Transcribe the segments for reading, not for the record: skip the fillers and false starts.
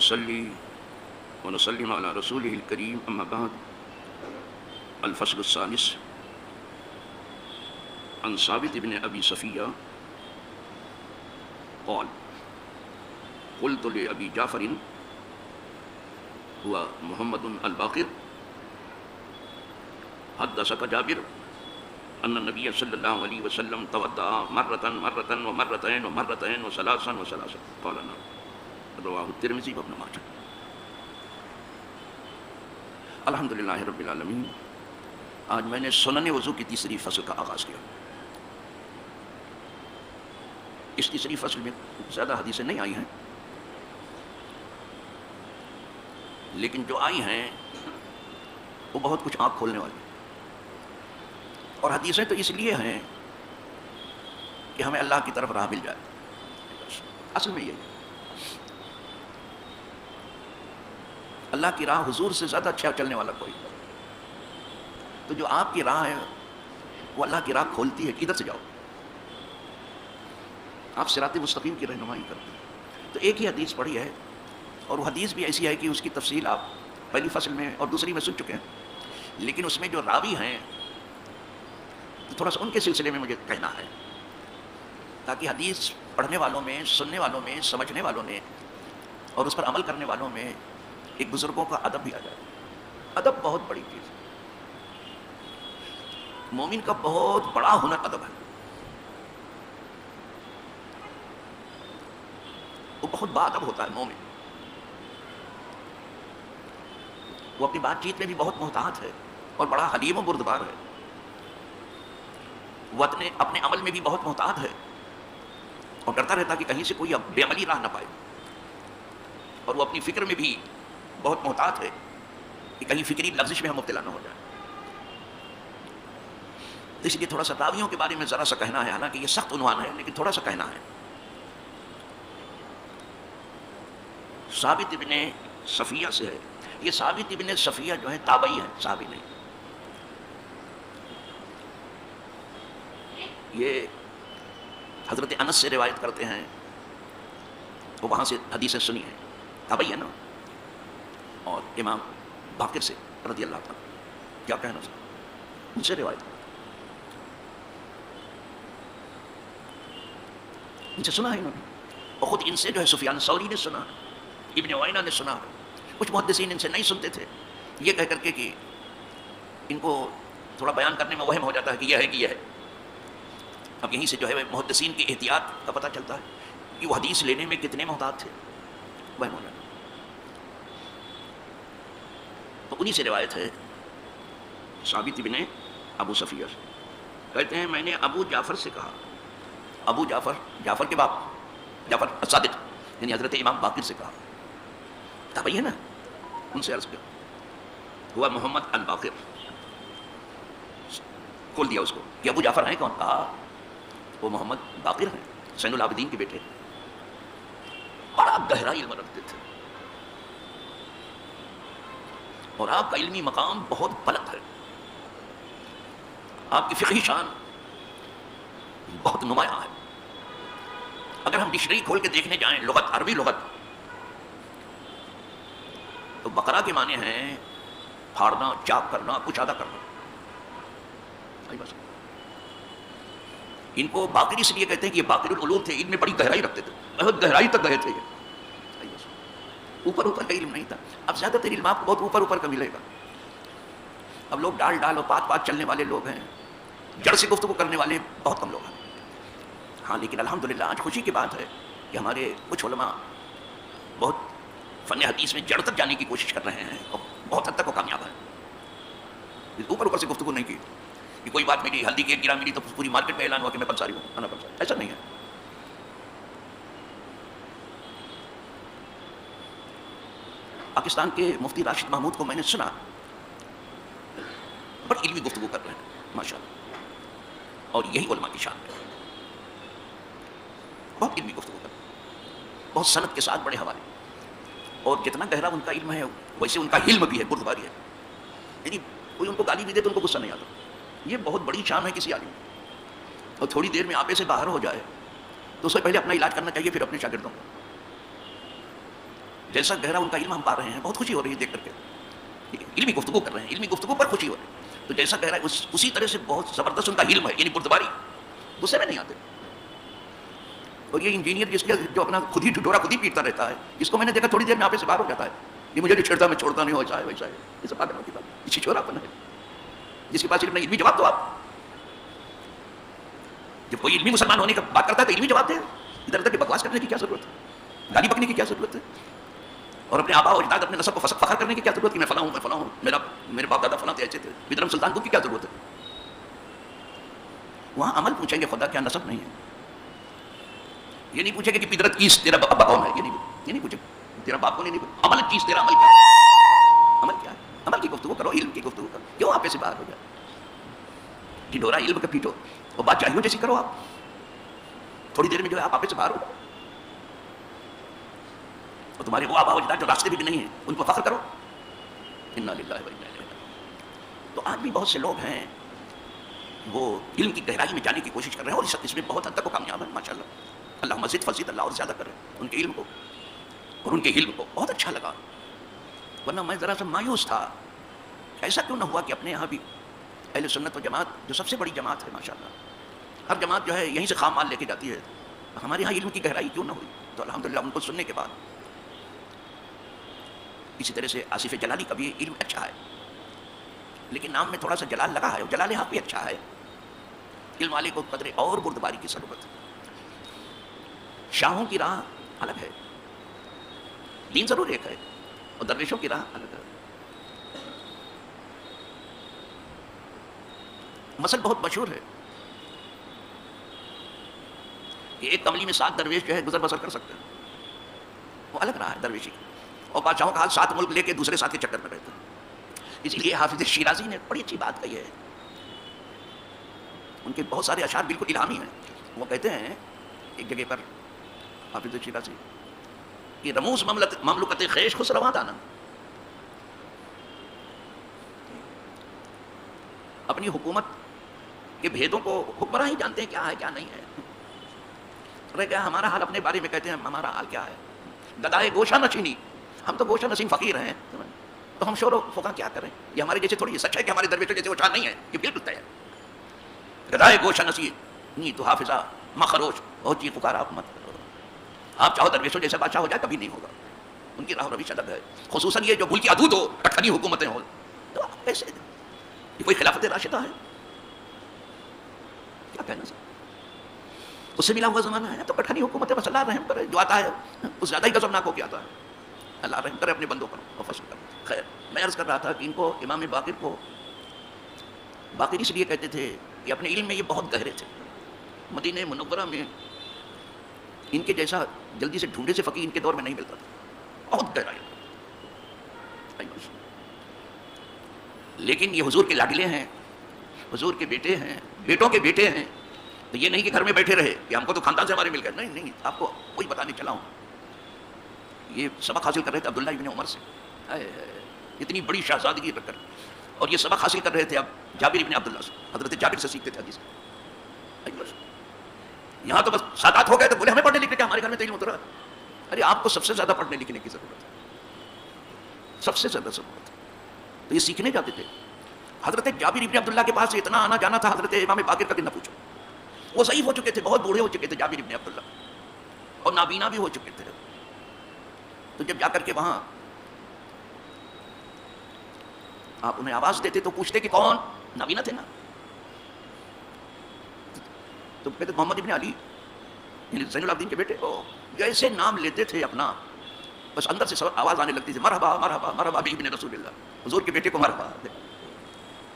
ونصلي ونسلم على رسوله الكريم أما بعد. الفصل الثالث عن ثابت بن أبي صفية قال قلت لأبي جعفر هو محمد الباقر حدثك جابر أن النبي صلى الله عليه وسلم توضأ مرة ومرتين وثلاثا قال نعم. رواه الترمذی وابن ماجہ. الحمدللہ رب العالمین. آج میں نے سنن وضو کی تیسری فصل کا آغاز کیا. اس تیسری فصل میں زیادہ حدیثیں نہیں آئی ہیں، لیکن جو آئی ہیں وہ بہت کچھ آنکھ کھولنے والی. اور حدیثیں تو اس لیے ہیں کہ ہمیں اللہ کی طرف راہ مل جائے. اصل میں یہ ہے اللہ کی راہ حضور سے زیادہ اچھا چلنے والا کوئی. تو جو آپ کی راہ ہے وہ اللہ کی راہ کھولتی ہے کہ ادھر سے جاؤ. آپ صراط مستقیم کی رہنمائی کرتے ہیں. تو ایک ہی حدیث پڑھی ہے اور وہ حدیث بھی ایسی ہے کہ اس کی تفصیل آپ پہلی فصل میں اور دوسری میں سن چکے ہیں، لیکن اس میں جو راوی ہیں تھوڑا سا ان کے سلسلے میں مجھے کہنا ہے تاکہ حدیث پڑھنے والوں میں، سننے والوں میں، سمجھنے والوں نے اور اس پر عمل کرنے والوں میں ایک بزرگوں کا ادب بھی آ جائے. ادب بہت بڑی چیز ہے. مومن کا بہت بڑا ہنر ادب ہے. وہ بہت باادب ہوتا ہے مومن. وہ اپنی بات چیت میں بھی بہت محتاط ہے اور بڑا حلیم و بردبار ہے. وہ اپنے عمل میں بھی بہت محتاط ہے اور ڈرتا رہتا کہ کہیں سے کوئی بے عملی راہ نہ پائے. اور وہ اپنی فکر میں بھی بہت محتاط ہے کہ کہیں فکری لغزش میں ہم مبتلا نہ ہو جائیں. اس لیے تھوڑا سا راویوں کے بارے میں ذرا سا کہنا ہے، حالانکہ یہ سخت عنوان ہے لیکن تھوڑا سا کہنا ہے. ثابت ابن صفیہ سے ہے. یہ ثابت ابن صفیہ جو ہے تابعی ہے، صحابی نہیں. یہ حضرت انس سے روایت کرتے ہیں، وہ وہاں سے حدیثیں سنی ہیں. تابعی ہے نا. اور امام باقر سے رضی اللہ تعالیٰ، کیا کہنا سر، ان سے روایت کرتے ہیں. ان سے سنا ہے انہوں نے، اور خود ان سے جو ہے سفیان ثوری نے سنا ہے، ابن عوینہ نے سنا ہے. کچھ محدثین ان سے نہیں سنتے تھے، یہ کہہ کر کے کہ ان کو تھوڑا بیان کرنے میں وہم ہو جاتا ہے کہ یہ ہے کہ یہ ہے. اب یہیں سے جو ہے محدثین کی احتیاط کا پتہ چلتا ہے کہ وہ حدیث لینے میں کتنے محتاط تھے. وہم ہو جاتا. تو انہی سے روایت ہے ثابت ابن ابو صفیہ سے. کہتے ہیں میں نے ابو جعفر سے کہا. ابو جعفر، جعفر کے باپ جعفر الصادق، یعنی حضرت امام باقر سے کہا. تابعی ہے نا. ان سے عرض کیا ہوا محمد الباقر. کھول دیا اس کو کہ ابو جعفر ہیں کون. کہا وہ محمد باقر ہیں، زین العابدین کے بیٹے. بڑا گہرا علم رکھتے تھے اور آپ کا علمی مقام بہت بلند ہے. آپ کی فقہی شان بہت نمایاں ہے. اگر ہم ڈکشنری کھول کے دیکھنے جائیں لغت، عربی لغت، تو بقرہ کے معنی ہیں پھاڑنا، چاک کرنا، کچادہ کرنا. بس ان کو باقر اس لیے کہتے ہیں کہ یہ باقر العلوم تھے، ان میں بڑی گہرائی رکھتے تھے، بہت گہرائی تک گئے تھے. یہ اوپر اوپر کا علم نہیں تھا. اب زیادہ تر علم آپ کو بہت اوپر اوپر کا ملے گا. اب لوگ ڈال ڈال اور پات پات چلنے والے لوگ ہیں، جڑ سے گفتگو کرنے والے بہت کم لوگ ہیں. ہاں لیکن الحمدللہ آج خوشی کی بات ہے کہ ہمارے کچھ علماء بہت فن حدیث میں جڑ تک جانے کی کوشش کر رہے ہیں اور بہت حد تک وہ کامیاب ہیں. اوپر اوپر سے گفتگو نہیں کی کہ کوئی بات میری ہلدی کی ایک گرام ملی تو پوری مارکیٹ میں اعلان ہوا کہ میں پنساری ہوں، انا پنساری. ایسا نہیں ہے. پاکستان کے مفتی راشد محمود کو میں نے سنا بڑی علمی گفتگو کر رہے ہیں ماشاءاللہ، اور یہی علماء کی شان ہے. بہت علمی گفتگو کر رہے ہیں، بہت صنعت کے ساتھ بڑے حوالے. اور جتنا گہرا ان کا علم ہے ویسے ان کا حلم بھی ہے، بردباری ہے. یعنی کوئی ان کو گالی بھی دے تو ان کو غصہ نہیں آتا. یہ بہت بڑی شان ہے کسی عالم. اور تھوڑی دیر میں آپے سے باہر ہو جائے تو اس سے پہلے اپنا علاج کرنا چاہیے، پھر اپنے شاگردوں کو. جیسا گہرا ان کا علم ہم پا رہے ہیں، بہت خوشی ہو رہی ہے دیکھ کر کے، علمی گفتگو کر رہے ہیں، علمی گفتگو پر خوشی ہو رہی ہے، تو جیسا گہرا اسی طرح سے بہت زبردست ان کا علم ہے، یعنی بردباری، غصے میں نہیں آتے. اور یہ انجینئر جس کے جو اپنا خود ہی ڈھڈورا خود ہی پیٹتا رہتا ہے، اس کو میں نے دیکھا تھوڑی دیر میں آپے سے باہر ہو جاتا ہے، یہ مجھے جو چھڑتا میں چھوڑتا نہیں، ویسا ہے ویسا ہے، یہ سب پاگلوں کی بات، یہ چھچوراپن ہے. جس کے پاس علم نہیں، علمی جواب دو آپ. جب کوئی علمی مسلمان ہونے کی بات کرتا ہے تو علمی جواب دے. ادھر ادھر کی بکواس کرنے کی کیا ضرورت ہے، گالی بکنے کی کیا ضرورت ہے، اور اپنے آبا و اجداد اپنے نسب کو فخر کرنے کی کیا ضرورت ہے کہ میں فلاں ہوں، میں فلاں ہوں، میرے باپ دادا فلاں تھے، ایسے تھے. بدرم سلطان کو کی کیا ضرورت ہے. وہاں عمل پوچھیں گے، خدا کیا نسب نہیں ہے. یہ نہیں پوچھیں گے کہ پدرت کیس تیرا ابا کون ہے، یہ نہیں پوچھیں گے تیرا باپ کون ہے، نہیں عمل کیس تیرا عمل کیا ہے، عمل کیا ہے. عمل کی گفتگو کرو، علم کی گفتگو کرو. کیوں آپ سے باہر ہو جائے، ڈھڈورا علم کا پیٹو اور بات چاہیے جیسی کرو. آپ تھوڑی دیر میں جو ہے آپ سے باہر ہو جائے، اور تمہارے وہ آبا و اجداد جو راستے بھی نہیں ہیں ان کو فخر کرو. انا للہ و انا الیہ راجعون. تو آج بھی بہت سے لوگ ہیں وہ علم کی گہرائی میں جانے کی کوشش کر رہے ہیں، اور اس میں بہت حد تک وہ کامیاب ہیں ماشاء اللہ. اللہ مزید فضیلت اللہ اور زیادہ کرے ان کے علم کو اور ان کے علم کو. بہت اچھا لگا، ورنہ میں ذرا سا مایوس تھا. ایسا کیوں نہ ہوا کہ اپنے یہاں بھی اہل سنت و جماعت جو سب سے بڑی جماعت ہے ماشاء اللہ، ہر جماعت جو ہے یہیں سے خام مال لے کے جاتی ہے، ہمارے یہاں علم کی گہرائی کیوں نہ ہوئی. تو الحمدللہ ان کو سننے کے بعد، اسی طرح سے آصف جلالی کا بھی علم اچھا ہے، لیکن نام میں تھوڑا سا جلال لگا ہے، اور جلال حق بھی اچھا ہے. علم والے کو قدر اور بردباری کی ضرورت ہے. شاہوں کی راہ الگ ہے، دین ضرور ایک ہے، اور درویشوں کی راہ الگ ہے. مثل بہت مشہور ہے کہ ایک کملی میں 7 درویش جو ہے گزر بسر کر سکتے ہیں، وہ الگ راہ ہے درویشی. اور بادشاہوں کا حال 7 ملک لے کے دوسرے 7 کے چکر میں رہتے ہیں. اسی لیے حافظ شیرازی نے بڑی اچھی بات کہی ہے، ان کے بہت سارے اشعار بالکل الہامی ہیں. وہ کہتے ہیں ایک جگہ پر حافظ شیرازی کہ رموز مملکت خیش خسرواں دانا، اپنی حکومت کے بھیدوں کو حکمراں ہی جانتے ہیں کیا ہے کیا نہیں ہے. رہ گیا ہمارا حال اپنے بارے میں کہتے ہیں ہمارا حال کیا ہے. گدائے گوشہ نشینی، ہم تو گوشہ نشین فقیر ہیں، تو ہم شور و فقہ کیا کریں. یہ ہمارے جیسے تھوڑی سچ ہے کہ ہمارے درویشوں جیسے وہ شان نہیں ہے، یہ بالکل طے ہے. گدائے گوشہ نشینی تو حافظہ مخروش بہت چیز پکارا مت کرو. آپ چاہو درویشوں جیسے بادشاہ ہو جائے کبھی نہیں ہوگا. ان کی راہ و روش الگ ہے، خصوصاً یہ جو ملکی عدود ہو، پٹھنی حکومتیں ہوں، تو آپ کیسے، یہ کوئی خلافت راشدہ ہے کیا کہنا سر. اس سے ملا ہوا زمانہ ہے تو پٹھنی حکومتیں بس اللہ رحم کرے، جو آتا ہے اس زیادہ ہی غضبناک ہو کے آتا ہے. اللہ رحم کرے اپنے بندوں پر اور فضل کرے. خیر، میں عرض کر رہا تھا کہ ان کو امام باقر کو باقر اس لیے کہتے تھے کہ اپنے علم میں یہ بہت گہرے تھے. مدینہ منورہ میں ان کے جیسا جلدی سے ڈھونڈے سے فقیر ان کے دور میں نہیں ملتا تھا، بہت گہرائی. لیکن یہ حضور کے لاڈلے ہیں، حضور کے بیٹے ہیں، بیٹوں کے بیٹے ہیں. تو یہ نہیں کہ گھر میں بیٹھے رہے کہ ہم کو تو خاندان سے ہمارے مل گئے، نہیں نہیں، آپ کو وہی بتانے چلا ہوں. یہ سبق حاصل کر رہے تھے عبداللہ ابن عمر سے، اتنی بڑی شہزادگی رکھ کر، اور یہ سبق حاصل کر رہے تھے اب جابر ابن عبداللہ سے، حضرت جابر سے سیکھتے تھے حدیث. یہاں تو بس سادات ہو گئے تو بولے ہمیں پڑھنے لکھنے کا، ہمارے گھر میں تو علم اترا. ارے آپ کو سب سے زیادہ پڑھنے لکھنے کی ضرورت ہے، سب سے زیادہ ضرورت ہے. تو یہ سیکھنے جاتے تھے. حضرت جابر ابن عبداللہ کے پاس اتنا آنا جانا تھا، حضرت امام باقر کا کہ نہ پوچھو. وہ ضعیف ہو چکے تھے، بہت بوڑھے ہو چکے تھے جابر ابن عبداللہ، اور نابینا بھی ہو چکے تھے. تو جب جا کر کے وہاں آپ انہیں آواز دیتے تو پوچھتے کہ کون، نابینا تھے نا، تو کہتے محمد ابن علی، یعنی زین العابدین کے بیٹے. جیسے نام لیتے تھے اپنا، بس اندر سے آواز آنے لگتی تھی، مرحبا مرحبا مرحبا ابن رسول اللہ، حضور کے بیٹے کو مرحبا.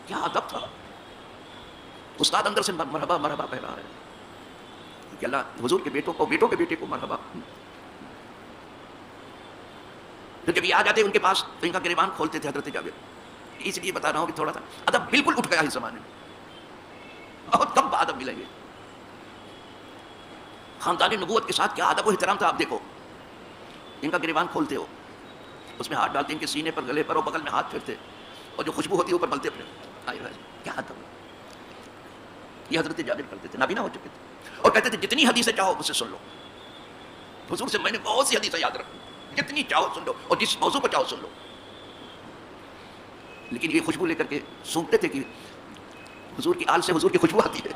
کیا ادب تھا. استاد اندر سے مرحبا مرحبا کہہ رہا ہے کہ اللہ حضور کے بیٹوں کو، بیٹوں کے بیٹے کو مرحبا. تو جب یہ آ جاتے ان کے پاس تو ان کا گریبان کھولتے تھے حضرت جابر. اس لیے بتا رہا ہوں کہ تھوڑا سا ادب بالکل اٹھ گیا اس زمانے میں، بہت کم ادب ملیں گے. خاندان نبوت کے ساتھ کیا ادب و احترام تھا. آپ دیکھو ان کا گریبان کھولتے ہو، اس میں ہاتھ ڈالتے، ان کے سینے پر، گلے پر اور بغل میں ہاتھ پھیرتے، اور جو خوشبو ہوتی ہے اوپر ملتے پھر. کیا ادب. یہ حضرت جابر کرتے تھے، نابینا ہو چکے تھے، اور کہتے تھے جتنی حدیثیں چاہو مجھ سے سن لو. حضور سے میں نے بہت سی حدیثیں یاد رکھی، جتنی چاہو سن لو اور جس موضوع کو چاہو سن لو. لیکن یہ خوشبو لے کر کے سونگتے تھے کہ حضور کی آل سے حضور کی خوشبو آتی ہے.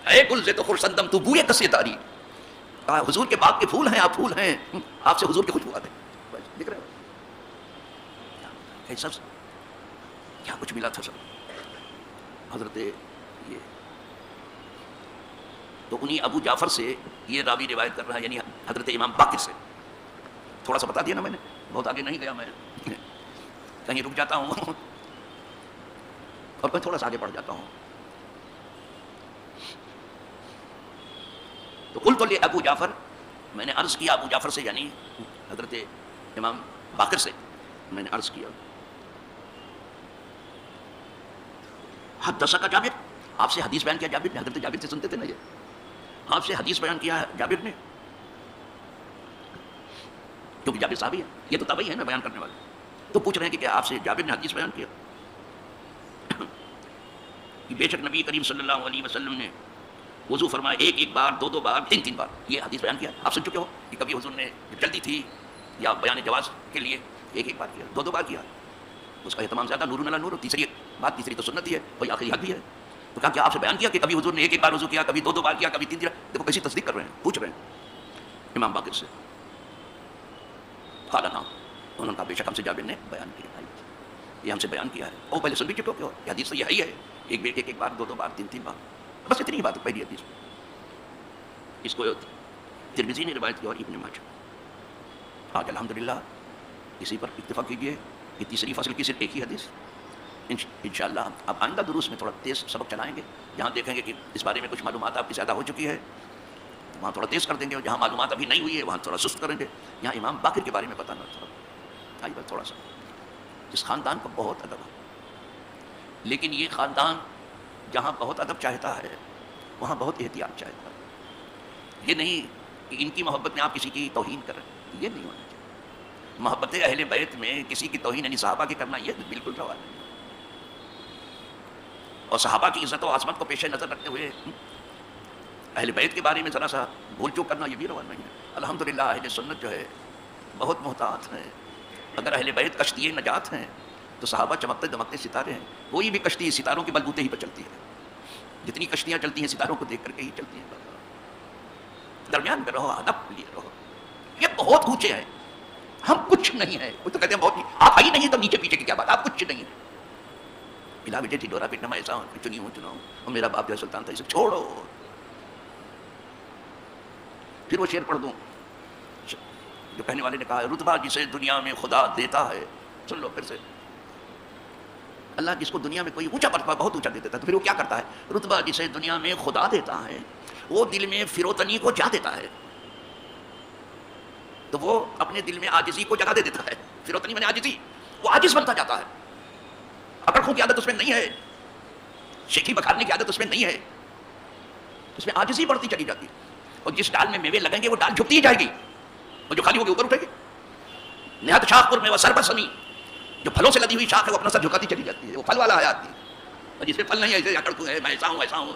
اے گل سے تو خرسندم تو بوئے کسے داری, حضور کے باغ کے پھول ہیں, آپ پھول ہیں, آپ سے حضور کی خوشبو آتے ہیں. دیکھ رہے ہو سب کیا کچھ ملا تھا سب حضرت یہ. تو انہی ابو جعفر سے یہ راوی روایت کر رہا ہے, یعنی حضرت امام باقر سے. تھوڑا سا بتا دیا نا میں نے, بہت آگے نہیں گیا میں, کہیں رک جاتا ہوں اور میں تھوڑا سا آگے بڑھ جاتا ہوں. تو قلت لابو جعفر, میں نے عرض کیا ابو جعفر سے, یعنی حضرت امام باقر سے میں نے عرض کیا, حدثک جابر, آپ سے حدیث بیان کیا جابر نے. حضرت جابر سے سنتے تھے نا, یہ آپ سے حدیث بیان کیا جابر نے, کیونکہ جابر صحابی ہے, یہ تو تابعی ہے نا بیان کرنے والے. تو پوچھ رہے ہیں کہ کیا آپ سے جابر نے حدیث بیان کیا کہ بے شک نبی کریم صلی اللہ علیہ وسلم نے وضو فرمایا ایک ایک بار, دو دو بار, تین تین بار. یہ حدیث بیان کیا آپ سن چکے ہو کہ کبھی حضور نے جلدی تھی یا بیان جواز کے لیے ایک ایک بار کیا, دو دو بار کیا, اس کا اہتمام زیادہ. نور علی نور. تیسری بات, تیسری تو سنت ہی ہے, کوئی آخری حق بھی ہے. تو کہا کہ آپ سے بیان کیا کہ کبھی حضور نے ایک ایک بار وضو کیا, کبھی دو دو بار کیا, کبھی تین تین. دیکھو کیسی تصدیق کر رہے ہیں, پوچھ رہے ہیں امام باقر سے. قال نعم, انہوں نے کہا بے شک ہم سے جابر نے بیان کیا, یہ ہم سے بیان کیا ہے. اور پہلے سن بھی چکے ہو, یہ حدیث تو یہی ہے, ایک ایک بار, دو دو بار, تین تین بار, بس اتنی ہی بات ہے پہلی حدیث. اس کو ترمذی نے روایت کی اور ابن ماجہ. آج الحمدللہ اسی پر اتفاق کیجیے کہ تیسری فصل کی صرف ایک ہی حدیث. انشاءاللہ اب آئندہ دروس میں تھوڑا تیز سبق چلائیں گے, جہاں دیکھیں گے کہ اس بارے میں کچھ معلومات آپ کی زیادہ ہو چکی ہے وہاں تھوڑا تیز کر دیں گے, اور جہاں معلومات ابھی نہیں ہوئی ہے وہاں تھوڑا سست کریں گے. یہاں امام باقر کے بارے میں پتہ نہ تھا, آئی بات تھوڑا سا. اس خاندان کو بہت ادب ہے, لیکن یہ خاندان جہاں بہت ادب چاہتا ہے وہاں بہت احتیاط چاہتا ہے. یہ نہیں کہ ان کی محبت میں آپ کسی کی توہین کریں, یہ نہیں ہونا چاہیے. محبت اہل بیت میں کسی کی توہین یعنی صحابہ کی کرنا یہ بالکل روا نہیں. اور صحابہ کی عزت و عظمت کو پیش نظر رکھتے ہوئے اہل بیت کے بارے میں ذرا سا بھول چوک کرنا یہ بھی روا نہیں ہے. الحمدللہ اہل سنت جو ہے بہت محتاط ہیں. اگر اہل بیت کشتی نجات ہیں تو صحابہ چمکتے دمکتے ستارے ہیں. کوئی بھی کشتی ستاروں کے بلبوتے ہی پہ چلتی ہے. جتنی کشتیاں چلتی ہیں ستاروں کو دیکھ کر کے ہی چلتی ہیں. درمیان میں رہو, ادب لیے رہو. یہ بہت اونچے ہیں, ہم کچھ نہیں ہیں. وہ تو کہتے ہیں بہت, آپ آئی نہیں تو نیچے پیچھے کی کیا بات, آپ کچھ نہیں ہیں. پلا بیٹے تھی ڈورا پیٹنا, میں ایسا ہوں چنی ہوں چناؤں, اور میرا باپ جو سلطان تھا, اسے چھوڑو. پھر وہ شعر پڑھ دوں جو کہنے والے نے کہا ہے, رتبہ جسے دنیا میں خدا دیتا ہے. سن لو پھر سے, اللہ جس کو دنیا میں کوئی اونچا مرتبہ بہت اونچا دے دیتا ہے تو پھر وہ کیا کرتا ہے, رتبہ جسے دنیا میں خدا دیتا ہے وہ دل میں فروتنی کو جا دیتا ہے. تو وہ اپنے دل میں عاجزی کو جگہ دے دیتا ہے. فروتنی میں عاجزی, وہ عاجز بنتا جاتا ہے. اکڑ کی عادت اس میں نہیں ہے, شیخی بکھارنے کی عادت اس میں نہیں ہے, اس میں عاجزی بڑھتی چلی جاتی. اور جس ڈال میں میوے لگیں گے وہ ڈال جھکتی ہی جائے گی, اور جو خالی ہوگی اوپر اٹھے گی. نہایت شاخ پر میں وہ سر پر سمی, جو پھلوں سے لدی ہوئی شاخ ہے وہ اپنا سر جھکاتی چلی جاتی ہے. وہ پھل والا حیات ہے, اور جس میں پھل نہیں ہے اسے اکڑ کو ہے, میں ایسا ہوں ایسا ہوں,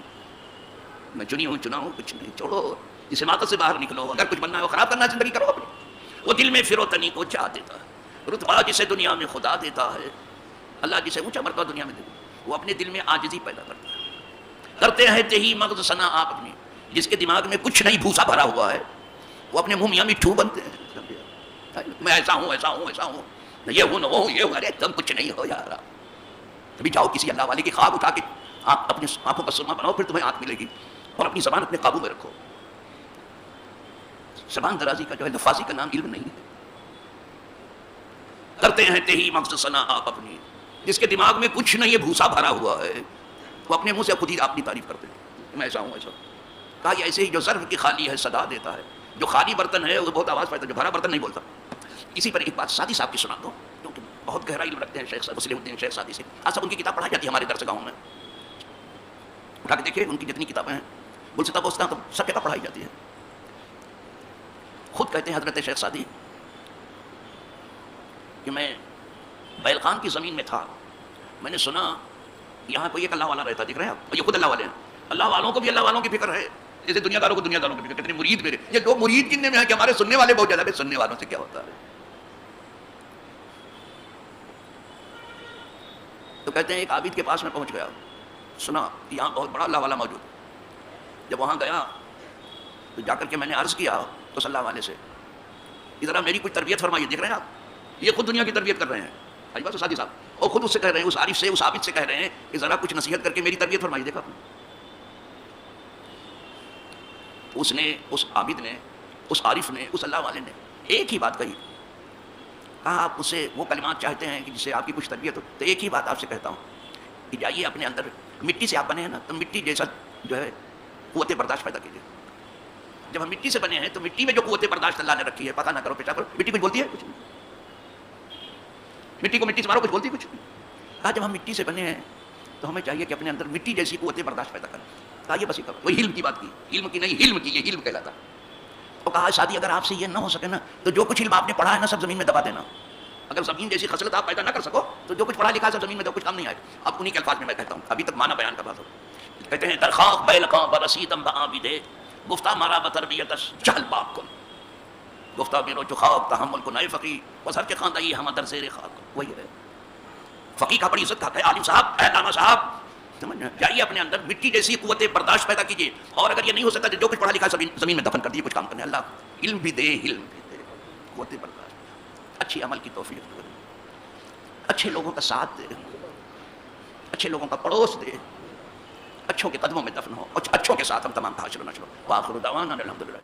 میں چنی ہوں چنا ہوں, کچھ نہیں. چھوڑو, جسے ماتت سے باہر نکلو. اگر کچھ بننا ہے وہ خراب کرنا ہے زندگی کرو اپنی. وہ دل میں فروتنی کو جا دیتا ہے. رتبہ جسے دنیا میں خدا دیتا ہے, اللہ جسے اونچا مرتبہ دنیا میں دے, وہ اپنے دل میں عاجزی پیدا کرتا ہے. کرتے ہیں تہی مغز سنا آپ اپنی, جس کے دماغ میں کچھ نہیں بھوسا بھرا ہوا ہے وہ اپنے منہ میاں مٹھو بنتے ہیں. میں ایسا ہوں ایسا ہوں ایسا ہوں, یہ ہوں نہ وہ ہوں, یہ ہوں, ارے تم کچھ نہیں ہو یار. ابھی جاؤ کسی اللہ والے کی خواب اٹھا کے آپ اپنی آنکھوں کا سرما بناؤ, پھر تمہیں آنکھ ملے گی. اور اپنی زبان اپنے قابو میں رکھو. زبان درازی کا جو ہے لفاظی کا نام علم نہیں ہے. کرتے ہیں تہی مغز سنا آپ اپنی, جس کے دماغ میں کچھ نہیں ہے بھوسا بھرا ہوا ہے وہ اپنے منہ سے خود ہی اپنی تعریف کرتے ہیں, میں ایسا ہوں ایسا. کہا یہ ایسے ہی جو ظرف کی خالی ہے صدا دیتا ہے, جو خالی برتن ہے وہ بہت آواز پاتا ہے, جو بھرا برتن نہیں بولتا. اسی پر ایک بات سادی صاحب کی سنا دو, کیونکہ بہت گہرا علم رکھتے ہیں شیخ صاحب مسلم الدین شیخ سادی سے. آج سب ان کی کتاب پڑھائی جاتی ہے ہمارے درس گاہوں میں, اٹھا کے دیکھیے ان کی جتنی کتابیں ہیں, گلستہ بوستہ تو سب کتاب پڑھائی جاتی ہے. خود کہتے ہیں حضرت شیخ سادی کہ میں بیل خان کی زمین میں تھا, میں نے سنا یہاں کوئی ایک اللہ والا رہتا, دکھ رہے ہیں آپ, یہ خود اللہ والے ہیں. اللہ والوں کو بھی اللہ والوں کی فکر ہے, جیسے دنیا داروں کو دنیا داروں کے فکر، کتنے مرید میرے، یہ لوگ مرید گننے میں ہیں کہ ہمارے سننے والے بہت زیادہ، سننے والوں سے کیا ہوتا ہے؟ تو کہتے ہیں ایک عابد کے پاس میں پہنچ گیا، سنا یہاں بہت بڑا اللہ والا موجود ہے۔ جب وہاں گیا تو جا کر کے میں نے عرض کیا تو صلی اللہ علیہ سے، ذرا میری کچھ تربیت فرمائیے۔ دیکھ رہے ہیں آپ، یہ خود دنیا کی تربیت کر رہے ہیں آج بات سادی صاحب، اور خود اس سے کہہ رہے ہیں، اس عارف سے، اس عابد سے کہہ رہے ہیں کہ ذرا کچھ نصیحت کر کے میری تربیت فرمائیے۔ دیکھا آپ نے، اس نے، اس عابد نے، اس عارف نے، اس اللہ والے نے ایک ہی بات کہی، کہا آپ اسے وہ کلمات چاہتے ہیں کہ جس سے آپ کی کچھ تربیت ہو، تو ایک ہی بات آپ سے کہتا ہوں کہ جائیے اپنے اندر، مٹی سے آپ بنے ہیں نا، تو مٹی جیسا جو ہے قوت برداشت پیدا کیجیے۔ جب ہم مٹی سے بنے ہیں تو مٹی میں جو قوت برداشت اللہ نے رکھی ہے، پتہ نہ کرو پیشاب کرو، مٹی کچھ بولتی ہے؟ کچھ نہیں۔ مٹی کو مٹی سے مارو، کچھ بولتی ہے؟ کچھ نہیں۔ کہا جب ہم مٹی سے بنے ہیں تو ہمیں چاہیے کہ اپنے اندر مٹی جیسی قوت برداشت پیدا کریں۔ کہا یہ بس ہی کرو، وہی علم کی بات کی، علم کی نہیں، علم کی، یہ علم کہلاتا ہے۔ اور کہا شادی اگر آپ سے یہ نہ ہو سکے نا تو جو کچھ علم آپ نے پڑھا ہے نا سب زمین میں دبا دینا۔ اگر زمین جیسی خصلت آپ پیدا نہ کر سکو تو جو کچھ پڑھا لکھا سب زمین میں دبا، کچھ کام نہیں آئے۔ اب انہی کے الفاظ میں میں کہتا ہوں، ابھی تک معنی بیان کر رہا تھا۔ کہتے ہیں درخواق بیلقاں برسیدم بعابدے، گفتہ مارا بتربیت جہل پاک کن، گفتہ میرو جو خواب تحمل کو نئے فقی وزر کے خاندائی ہم در زیر خاک۔ وہی ہے فقی کا بڑی عزت کھاتا ہے، عالم صاحب، علامہ صاحب، جائیے اپنے اندر مٹی جیسی قوت برداشت پیدا کیجیے، اور اگر یہ نہیں ہو سکتا جو کچھ پڑھا لکھا زمین میں دفن کر دیے، کچھ کام کرنے۔ اللہ علم بھی دے، علم بھی دے، قوت برداشت، اچھی عمل کی توفیق دے، اچھے لوگوں کا ساتھ دے، اچھے لوگوں کا پڑوس دے، اچھوں کے قدموں میں دفن ہو، اچھوں کے ساتھ ہم تمام کا حشر و نشر ہو۔ وآخر دعوانا الحمدللہ۔